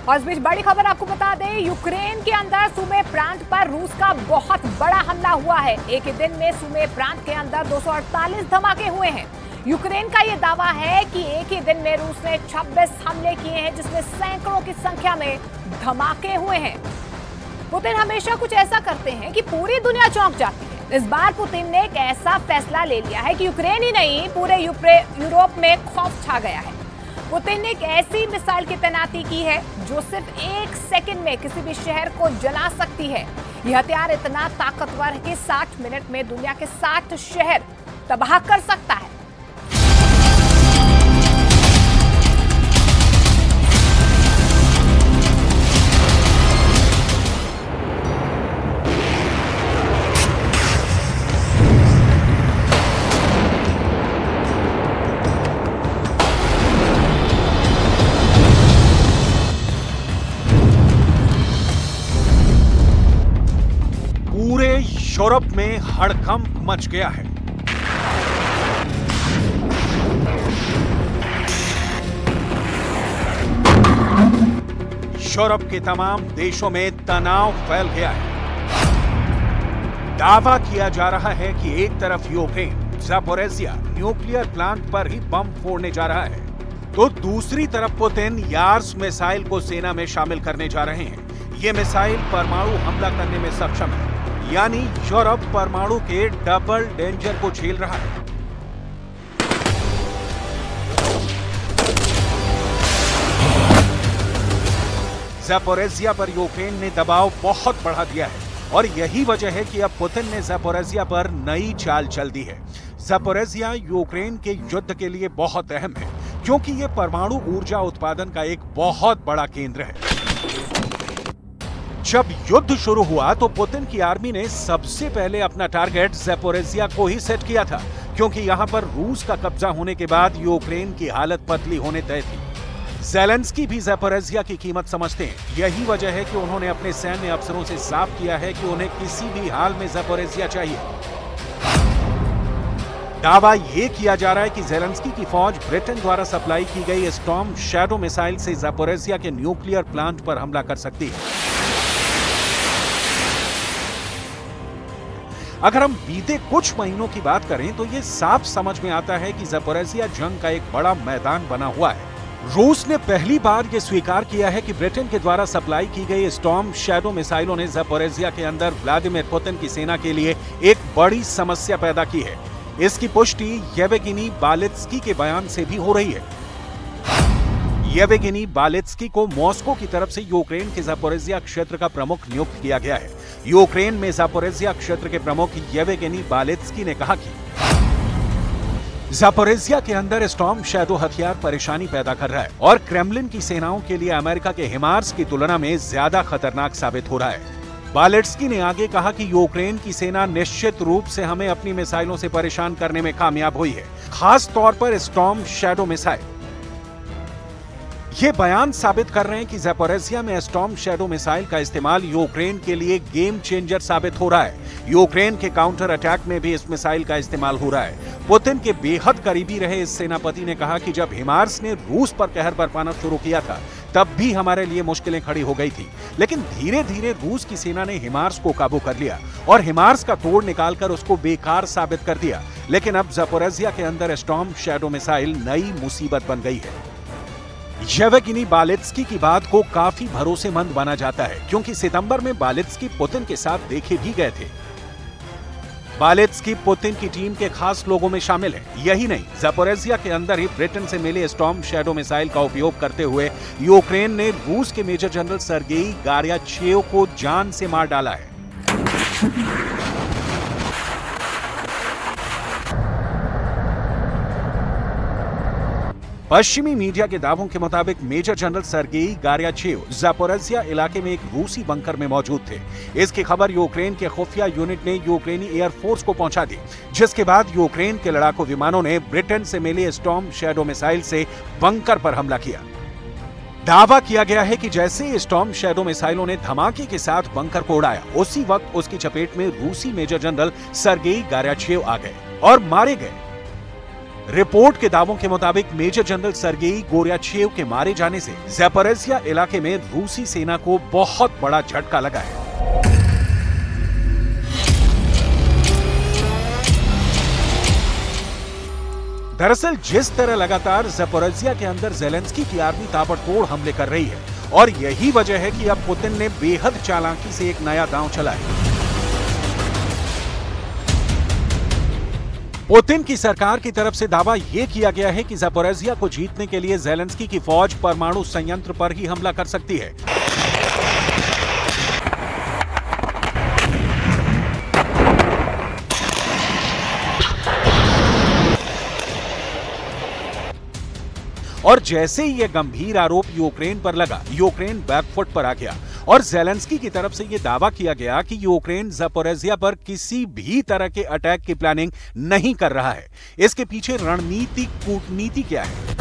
और इस बीच बड़ी खबर आपको बता दें, यूक्रेन के अंदर सुमे प्रांत पर रूस का बहुत बड़ा हमला हुआ है। एक ही दिन में सुमे प्रांत के अंदर 248 धमाके हुए हैं। यूक्रेन का यह दावा है कि एक ही दिन में रूस ने 26 हमले किए हैं, जिसमें सैकड़ों की संख्या में धमाके हुए हैं। पुतिन हमेशा कुछ ऐसा करते हैं कि पूरी दुनिया चौंक जाती है। इस बार पुतिन ने एक ऐसा फैसला ले लिया है कि यूक्रेन ही नहीं, पूरे यूरोप में खौफ छा गया है। पुतिन ने एक ऐसी मिसाइल की तैनाती की है जो सिर्फ 1 सेकंड में किसी भी शहर को जला सकती है। यह हथियार इतना ताकतवर है कि 60 मिनट में दुनिया के 60 शहर तबाह कर सकता है। पूरे यूरोप में हड़कंप मच गया है। यूरोप के तमाम देशों में तनाव फैल गया है। दावा किया जा रहा है कि एक तरफ यूक्रेन ज़ापोरिज़िया न्यूक्लियर प्लांट पर ही बम फोड़ने जा रहा है, तो दूसरी तरफ पुतिन यार्स मिसाइल को सेना में शामिल करने जा रहे हैं। ये मिसाइल परमाणु हमला करने में सक्षम है, यानी यूरोप परमाणु के डबल डेंजर को झेल रहा है। ज़ापोरिज़िया पर यूक्रेन ने दबाव बहुत बढ़ा दिया है और यही वजह है कि अब पुतिन ने ज़ापोरिज़िया पर नई चाल चल दी है। ज़ापोरिज़िया यूक्रेन के युद्ध के लिए बहुत अहम है, क्योंकि यह परमाणु ऊर्जा उत्पादन का एक बहुत बड़ा केंद्र है। जब युद्ध शुरू हुआ तो पुतिन की आर्मी ने सबसे पहले अपना टारगेट ज़ापोरिज़िया को ही सेट किया था, क्योंकि यहां पर रूस का कब्जा होने के बाद यूक्रेन की हालत पतली होने तय थी। ज़ेलेंस्की भी ज़ापोरिज़िया की कीमत समझते हैं। यही वजह है कि उन्होंने अपने सैन्य अफसरों से साफ किया है कि उन्हें किसी भी हाल में ज़ापोरिज़िया चाहिए। दावा यह किया जा रहा है कि ज़ेलेंस्की की फौज ब्रिटेन द्वारा सप्लाई की गई स्टॉर्म शैडो मिसाइल से ज़ापोरिज़िया के न्यूक्लियर प्लांट पर हमला कर सकती है। अगर हम बीते कुछ महीनों की बात करें तो यह साफ समझ में आता है कि ज़ापोरिज़िया जंग का एक बड़ा मैदान बना हुआ है। रूस ने पहली बार यह स्वीकार किया है कि ब्रिटेन के द्वारा सप्लाई की गई स्टॉर्म शैडो मिसाइलों ने ज़ापोरिज़िया के अंदर व्लादिमीर पुतिन की सेना के लिए एक बड़ी समस्या पैदा की है। इसकी पुष्टि येवगेनी बालित्स्की के बयान से भी हो रही है। येवगेनी बालित्स्की को मॉस्को की तरफ से यूक्रेन के ज़ापोरिज़िया क्षेत्र का प्रमुख नियुक्त किया गया है। यूक्रेन में ज़ापोरिज़िया क्षेत्र के प्रमुख येवगेनी बालित्स्की ने कहा कि ज़ापोरिज़िया के अंदर स्टॉर्म शैडो हथियार परेशानी पैदा कर रहा है और क्रेमलिन की सेनाओं के लिए अमेरिका के हिमार्स की तुलना में ज्यादा खतरनाक साबित हो रहा है। बालित्स्की ने आगे कहा कि यूक्रेन की सेना निश्चित रूप से हमें अपनी मिसाइलों से परेशान करने में कामयाब हुई है, खास तौर पर स्टॉर्म शैडो मिसाइल। ये बयान साबित कर रहे हैं कि ज़ापोरिज़िया में स्टॉर्म शैडो मिसाइल का इस्तेमाल यूक्रेन के लिए गेम चेंजर साबित हो रहा है। यूक्रेन के काउंटर अटैक में भी इस मिसाइल का इस्तेमाल हो रहा है। पुतिन के बेहद करीबी रहे इस सेनापति ने कहा कि जब हिमार्स ने रूस पर कहर बरपाना शुरू किया था, तब भी हमारे लिए मुश्किलें खड़ी हो गई थी, लेकिन धीरे धीरे रूस की सेना ने हिमार्स को काबू कर लिया और हिमार्स का तोड़ निकालकर उसको बेकार साबित कर दिया। लेकिन अब ज़ापोरिज़िया के अंदर स्टॉर्म शैडो मिसाइल नई मुसीबत बन गई है। येवगेनी बालित्स्की की बात को काफी भरोसेमंद माना जाता है, क्योंकि सितंबर में बालित्स्की पुतिन के साथ देखे भी गए थे। बालित्स्की पुतिन की टीम के खास लोगों में शामिल है। यही नहीं, ज़ापोरिज़िया के अंदर ही ब्रिटेन से मिले स्टॉर्म शैडो मिसाइल का उपयोग करते हुए यूक्रेन ने रूस के मेजर जनरल सर्गेई गार्याचेव को जान से मार डाला है। पश्चिमी मीडिया के दावों के मुताबिक मेजर जनरल सर्गेई गार्याचेव ज़ापोरिज़िया इलाके में एक रूसी बंकर में मौजूद थे। इसकी खबर यूक्रेन के खुफिया यूनिट ने यूक्रेनी एयरफोर्स को पहुंचा दी, जिसके बाद यूक्रेन के लड़ाकू विमानों ने ब्रिटेन से मिले स्टॉर्म शैडो मिसाइल से बंकर पर हमला किया। दावा किया गया है कि जैसे स्टॉर्म शैडो मिसाइलों ने धमाके के साथ बंकर को उड़ाया, उसी वक्त उसकी चपेट में रूसी मेजर जनरल सर्गेई गार्याचेव आ गए और मारे गए। रिपोर्ट के दावों के मुताबिक मेजर जनरल सर्गेई गोर्याचेव के मारे जाने से ज़ैपोरिज़िया इलाके में रूसी सेना को बहुत बड़ा झटका लगा है। दरअसल जिस तरह लगातार ज़ैपोरिज़िया के अंदर ज़ेलेंस्की की आर्मी ताबड़तोड़ हमले कर रही है, और यही वजह है कि अब पुतिन ने बेहद चालाकी से एक नया दांव चला है। पुतिन की सरकार की तरफ से दावा यह किया गया है कि ज़ैपोरिज़िया को जीतने के लिए ज़ेलेंस्की की फौज परमाणु संयंत्र पर ही हमला कर सकती है। और जैसे ही यह गंभीर आरोप यूक्रेन पर लगा, यूक्रेन बैकफुट पर आ गया और ज़ेलेंस्की की तरफ से यह दावा किया गया कि यूक्रेन ज़ैपोरिज़िया पर किसी भी तरह के अटैक की प्लानिंग नहीं कर रहा है। इसके पीछे रणनीतिक कूटनीति क्या है?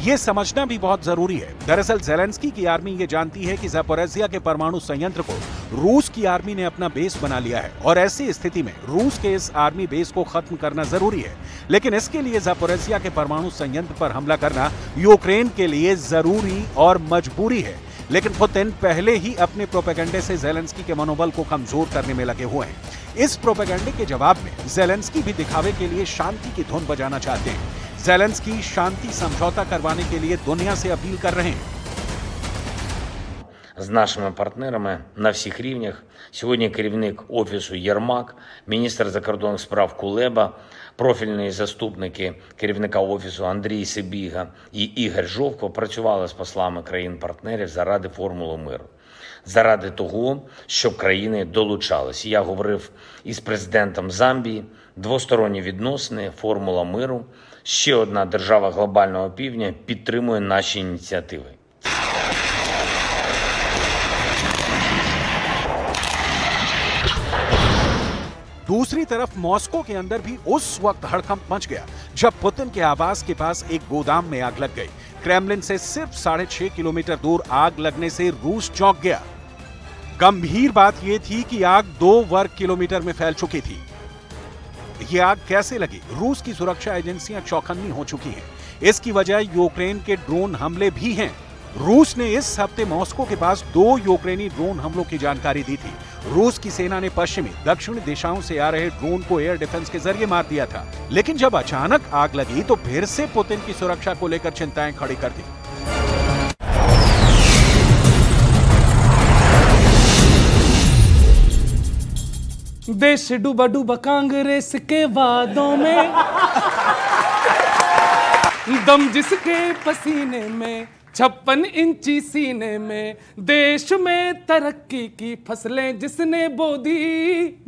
ये समझना भी बहुत जरूरी है। दरअसल ज़ेलेंस्की की आर्मी ये जानती है कि ज़ैपोरिज़िया के परमाणु संयंत्र को रूस की आर्मी ने अपना बेस बना लिया है और ऐसी स्थिति में रूस के इस आर्मी बेस को खत्म करना जरूरी है। लेकिन इसके लिए ज़ैपोरिज़िया के परमाणु संयंत्र पर हमला करना यूक्रेन के लिए जरूरी और मजबूरी है। लेकिन पुतिन पहले ही अपने प्रोपेगेंडे से ज़ेलेंस्की के मनोबल को कमजोर करने में लगे हुए हैं। इस प्रोपेगेंडे के जवाब में ज़ेलेंस्की भी दिखावे के लिए शांति की धुन बजाना चाहते हैं। ज़ेलेंस्की शांति समझौता करवाने के लिए दुनिया से अपील कर रहे हैं। З нашими партнерами на всіх рівнях. Сьогодні керівник Офісу Єрмак, міністр закордонних справ Кулеба, профільні заступники керівника Офісу Андрій Сибіга і Ігор Жовко працювали з послами країн-партнерів заради формули миру. Заради того, щоб країни долучались. Я говорив із президентом Замбії, двосторонні відносини, формула миру. Ще одна держава глобального півдня підтримує наші ініціативи. दूसरी तरफ मॉस्को के अंदर भी उस वक्त हड़कंप मच गया जब पुतिन के आवास के पास एक गोदाम में आग लग गई। क्रेमलिन से सिर्फ 6.5 किलोमीटर दूर आग लगने से रूस चौंक गया। गंभीर बात यह थी कि आग 2 वर्ग किलोमीटर में फैल चुकी थी। यह आग कैसे लगी? रूस की सुरक्षा एजेंसियां चौकन्नी हो चुकी हैं। इसकी वजह यूक्रेन के ड्रोन हमले भी हैं। रूस ने इस हफ्ते मॉस्को के पास 2 यूक्रेनी ड्रोन हमलों की जानकारी दी थी। रूस की सेना ने पश्चिमी दक्षिणी दिशाओं से आ रहे ड्रोन को एयर डिफेंस के जरिए मार दिया था। लेकिन जब अचानक आग लगी तो फिर से पुतिन की सुरक्षा को लेकर चिंताएं खड़ी कर दी। देश डूबा डूबा कांग्रेस के वादों में, दम जिसके पसीने में, 56 इंची सीने में, देश में तरक्की की फसलें जिसने बो दी।